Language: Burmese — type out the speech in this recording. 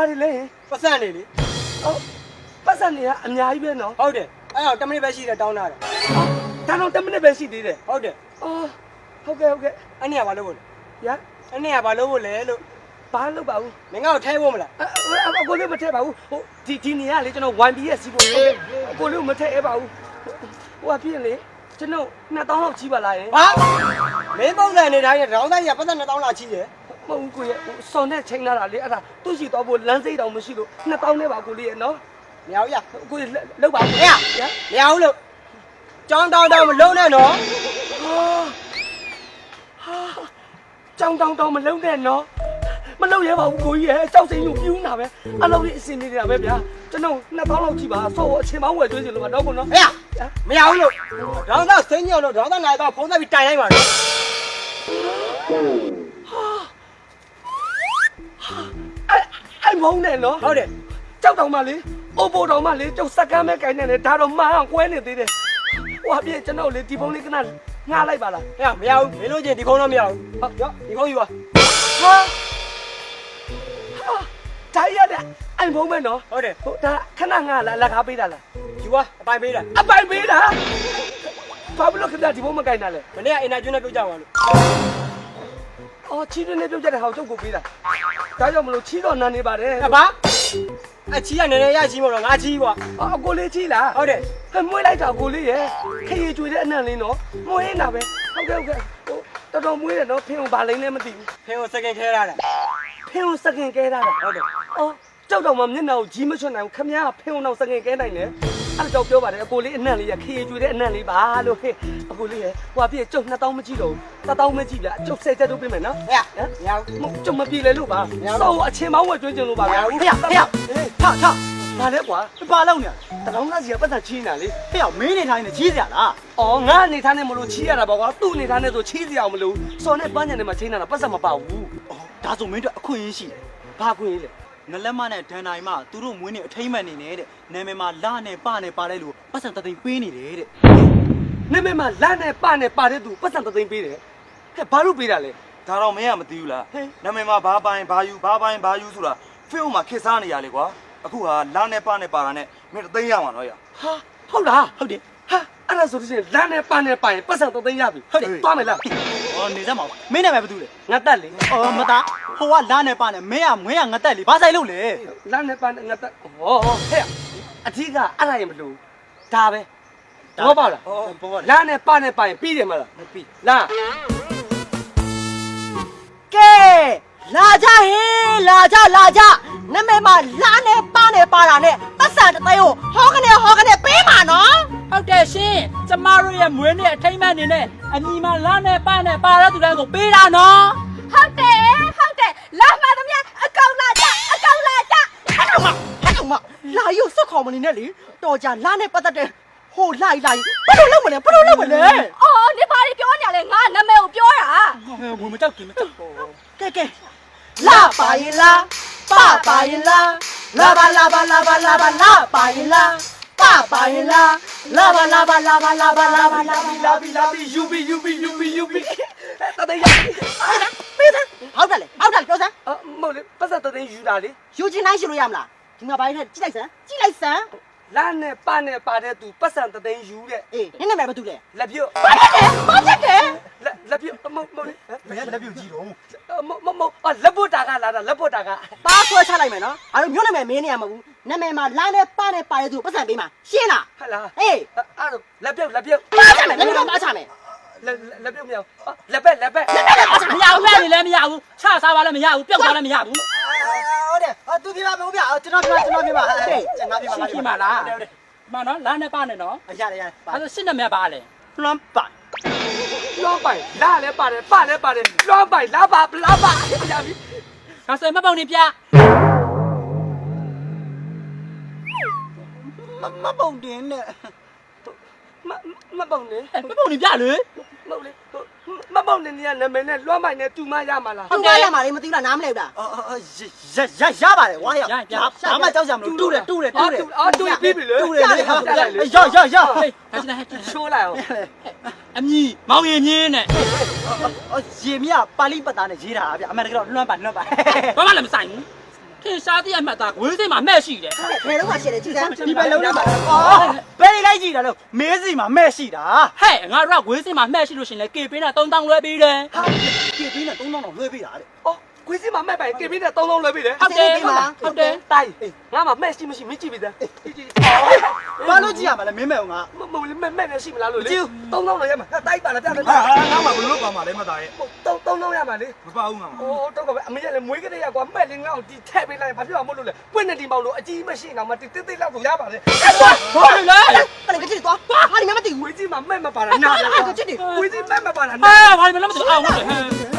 တွေလဲပတ်စံနေလေဟုတ်ပတ်စံနေကအများကြီးပဲနော်ဟုတ်တယ်အဲ့တော့10မိနစ်ပဲရှိတယ်တောင်းတာတယ်ဒါတော့10မိနစ်ပဲရှိသေးတယ်ဟုတ်တယ်အော်ဟုတ်ကဲ့အဲ့နေရဘာလုပ်ဖို့လဲရအဲ့နေရဘာလုပ်ဖို့လဲလို့ဘာလုပ်ပါဘူးမင်းကတော့ထဲဖို့မလားအကိုလေးမထည့်ပါဘူးဟိုဒီနေရလေကျွန်တော် 1B ရဲ့စီးဖို့ဟုတ်တယ်အကိုလေးမထည့်ရပါဘူးဟိုကပြည့်လေကျွန်တော်2000လောက်ကြီးပါလားယင်ဟာမင်းပုံစံနေတိုင်းရောင်းသားကြီးကပတ်စံ2000လောက်ကြီးတယ်မဟုတ်ဘူးကိုရဲ့စော်နဲ့ချိန်လာတာလေအဲ့ဒါသူ့ရှိတော့ဖို့လမ်းစိတ်တောင်မရှိလို့2000နဲ့ပါကိုလေးရဲ့နော်မရဘူးရကိုလောက်ပါဘူးမရဘူးလို့ကြောင်းတောင်းမလုံးနဲ့နော်ကြောင်းတောင်းမလုံးနဲ့နော်မလုံးရပါဘူးကိုကြီးရဲ့ကြောက်စိမ့်ကိုပြူးနေတာပဲအလုပ်လေးအစင်နေတာပဲဗျာကျွန်တော်2000လောက်ကြီးပါဆော့အချင်းပေါင်းဝယ်သွင်းချင်လို့ကတော့ကောနော်မရဘူးလို့ရောင်းသားစိမ့်ညောင်းလို့ရောင်းသားနိုင်တော့ဖုန်းဆက်ပြီးတိုင်လိုက်ပါတော့အဲ့မုန်းနဲ့နော်ဟုတ်တယ်ကြောက်တောင်မလေးအိုးပိုတောင်မလေးကျုပ်စက္ကမ်းမဲ့ကိုင်းနေတယ်ဒါတော့မှန်အောင်ကွဲနေသေးတယ်ဟိုအပြည့်ကျွန်တော်လေဒီဖုန်းလေးကနငှားလိုက်ပါလားမရဘူးမင်းတို့ချင်းဒီဖုန်းတော့မရဘူးဟုတ်ရောဒီဖုန်းယူပါဒါရတဲ့အဲ့ဖုန်းပဲနော်ဟုတ်တယ်ဟိုဒါခဏငှားလားလက်ကားပေးတာလားယူပါအပိုင်ပေးတာအပိုင်ပေးတာဘာလို့ခင်ဗျာဒီဖုန်းမကိုင်းတာလဲမနေ့ကအင်တာကျူးနဲ့ပြုတ်ကြပါလို့အော်ချီးတွင်းနဲ့ပြုတ်ကြတဲ့ဟောက်ကျုပ်ကိုပေးတာဒါကြောင့်မလို့ချီးတော့နန်းနေပါတယ်ဘာအချီးကနည်းနည်းရချီးမို့တော့ငါချီးကွာအကိုလေးချီးလားဟုတ်တယ်မွေးလိုက်တာကိုလေးရဲ့ခရီးကျွေတဲ့အနံ့လေးနော်မွေးနေတာပဲဟုတ်ကဲ့ဟိုတော်တော်မွေးတယ်နော်ဖင်ကိုဘာလိမ့်လဲမသိဘူးဖင်ကိုစကင်ခဲရတာဖင်ကိုစကင်ကဲတာဟုတ်တယ်အော်ကြောက်တော့မှမျက်နှာကိုကြီးမချွတ်နိုင်ဘူးခမရဖင်ကိုတော့စကင်ကဲနိုင်တယ်အဲ့တော့ပြောပါတယ်အကိုလေးအနံ့လေးရခရီးကျွေတဲ့အနံ့လေးပါလို့အကိုလေးရဲ့ဟိုအပြည့်ကျုပ်2000မကြည့်တော့1000မကြည့်ဗျကျုပ်10ချက်တို့ပေးမယ်နော်ဟဲ့မရဘူးကျုပ်မပြေလေလို့ပါစောအချင်းမောင်းဝယ်ကျွေးချင်လို့ပါဗျာဟဲ့ထဘာလဲကွာဘာလောက်နေတကောင်းသားစီကပတ်သက်ချီးနေတာလေဟဲ့မင်းနေထိုင်နေချီးစရာလားအော်ငါအနေထားနဲ့မလို့ချီးရတာပေါ့ကွာသူ့အနေထားနဲ့ဆိုချီးစရာမလိုစော်နဲ့ပန်းညံနဲ့မှချင်းနေတာပတ်သက်မပါဘူးအော်ဒါဆိုမင်းတို့အခွင့်အရေးရှိတယ်ဘာခွင့်ရေးလဲငလက်မနဲ့ဒန်နိုင်မသူတို့မွေးနေအထိမ့်မှန်နေနေတဲ့နာမည်မှာလာနဲ့ပနဲ့ပါလိုက်လို့ပတ်စံတသိန်းပေးနေတယ်တဲ့နာမည်မှာလာနဲ့ပနဲ့ပါတဲ့သူပတ်စံတသိန်းပေးတယ်ဟဲ့ဘာလို့ပေးတာလဲဒါတော့မင်းကမသိဘူးလားနာမည်မှာဘာပိုင်ဘာယူဆိုတာဖေ့ဦးမှာခစ်စားနေရလေကွာအခုဟာလာနဲ့ပနဲ့ပါတာနဲ့မင်း300ရမှာနော်ရဟာဟုတ်လားဟုတ်တယ်ဟာအဲ့ဒါဆိုလို့ရှိရင်လာနဲ့ပနဲ့ပါရင်ပတ်စံ300ရပြီဟုတ်တယ်သွားမယ်လားအော်နေစမ်းပါဦးမင်းနာမည်ဘာတူလဲငါတက်လေအော်မသားဟိုကလာနဲ့ပနဲ့မင်းကမွေးကငတက်လေဘာဆိုင်လို့လဲလာနဲ့ပနဲ့ငါတက်ဟောဟဲ့အထီးကအဲ့ဒါရင်မလို့ဒါပဲတော့ပါလားလာနဲ့ပနဲ့ပါရင်ပြီးတယ်မလားမပြီးလာကဲလာကြဟေးလာကြနမဲမှာလာနဲ့ပါနဲ့ပါတာနဲ့ပတ်စံတသိန်းကိုဟောကနေပေးမှာနော်ဟုတ်တယ်ရှင်ကျမတို့ရဲ့မွေးနေ့အထိမ်းအမှတ်အနေနဲ့အညီမလာနဲ့ပနဲ့ပါတဲ့သူတိုင်းကိုပေးတာနော်ဟုတ်တယ်လာမှသမ ्या အကောင်လာကြအဲ့ကောင်မလာရုပ်စက်ခေါ်မနေနဲ့လေတော်ကြလာနဲ့ပတ်သက်တဲ့ဟိုလိုက်ဘယ်လိုလုပ်မလဲအော်နေပါလေပြောညာလေငါနာမည်ကိုပြောတာဝင်မကြောက်ခင်မကြောက်ကဲလာပါရင်လားပါရင်လားလာပါပါရင်လားပါရင်လားလာပါယူဘီတသိန်းရပေးတယ်ဟုတ်တယ်ပြောစမ်းမဟုတ်လေပတ်စံတသိန်းယူတာလေယူချင်တိုင်းရှင်လို့ရမလားဒီမှာဘာလဲကြည့်လိုက်စမ်းလာနဲ့ပနဲ့ပါတဲ့သူပတ်စံတသိန်းယူတဲ့အေးနင်းနာမည်ဘာတူလဲလက်ပြုတ်ဘာဖြစ်တယ်လက်ပြုတ်မဟုတ်လေဘယ်လက်ပြုတ်ကြီးတော့မလက်ပုတ်တာကလာတာလက်ပုတ်တာကပါဆွဲချလိုက်မယ်နော်အဲ့လိုမျိုးနာမည်မင်းနေရမှာဘူးနာမည်မှာလာနဲ့ပနဲ့ပါတဲ့သူပတ်စံပေးမှာရှင်းလားဟုတ်လားအေးအဲ့ဒါလက်ပြုတ်ပါချမယ်လက်ပြုတ်ပါချမယ်လက်ပြုတ်မရဘူးလက်ပက်မရဘူးလက်လည်းမရဘူးချစားပါလည်းမရဘူးပြုတ်သွားလည်းမရဘူးဟုတ်တယ်သူပြပါမဟုတ်ဗျာကျွန်တော်ပြပါဟေးကျွန်တော်ပြပါရှိပါလားမနော်လာနဲ့ပနဲ့နော်ရတယ်အဲ့ဒါစစ်နာမည်ပါလေလွမ်းပိုင်လာလည်းပါတယ်ပလည်းပါတယ်လွမ်းပိုင်လာပါရပြီဒါဆိုမပုံနေပြမပုံတင်နဲ့မပုံနေမပုံနေပြလေမဟုတ်လေမပုံနေနေရနာမည်နဲ့လွမ်းပိုင်နဲ့တူမရမှာလားတူမရမှာလေမသိဘူးလားနားမလဲဘူးလားရပါတယ်ဝါရဘာမှကြောက်ကြမလို့တူတယ်တူပြီးပြီလေတူတယ်လေဟေးဒါရှိုးလိုက်အောင်အမြီမောင်ရင်မြင်းနဲ့ရေမြပါဠိပတ်သားနဲ့ရေးတာဗျအမှန်တကယ်တော့လွမ်းပါဘာမှလည်းမဆိုင်ဘူးခ ခင်ရှားတဲ့အမှတ်သားဝေးစင်မှာမဲ့ရှိတယ် ဘယ်တော့မှရှယ်တယ်ကြည်စမ်း ဒီပဲလုံးလားအော်ဘယ်လိုက်ကြည့်တာလို့မဲစီမှာမဲ့ရှိတာ ဟဲ့ငါတို့ကဝေးစင်မှာမဲ့ရှိလို့ရှင်လေကေပေးတာ3000လွှဲပေးတယ် ဟာပြေးပြီးနဲ့3000တော့လွှဲပေးတာတဲ့ အော်ခွေးစီမှာမဲ့ပိုင်ကေပြီးနဲ့3000လွှဲပေးတယ် ဟုတ်တယ်ဟုတ်တယ် တိုင်းငါမှမဲ့ရှိမရှိမကြည့်ပြီသား ဘာလို့ကြည့်ရမှာလဲမင်းမဲ့က မဟုတ်လေမဲ့ရှိမလားလို့လေ3000တော့ရမှာတိုက်ပါလားပြတယ် ဟာငါမှဘလို့ပါမှာလဲမသားရဲ့ 3000ရမှာလေ မပါဘူးငါမှ โอ้တော့ကပဲအမေကလည်းမွေးကလေးရကွာမဲ့လင်းလောက်ဒီထက်ပေးလိုက်ဘာဖြစ်အောင်မလို့လဲပွင့်နေဒီပေါင်လို့အကြီးမရှိတော့မှတိတိလောက်ကိုရပါလေ ဟုတ်လေ ဘယ်ကကြည့်သွားဟာဒီမှာမသိ ဝေးကြီးမှာမဲ့မပါတာနာ ဘူးကကြည့်နေ ဝေးကြီးမဲ့မပါတာနာ အာဘာလို့မလဲမသိအောင်ဟုတ်တယ်ဟဲ့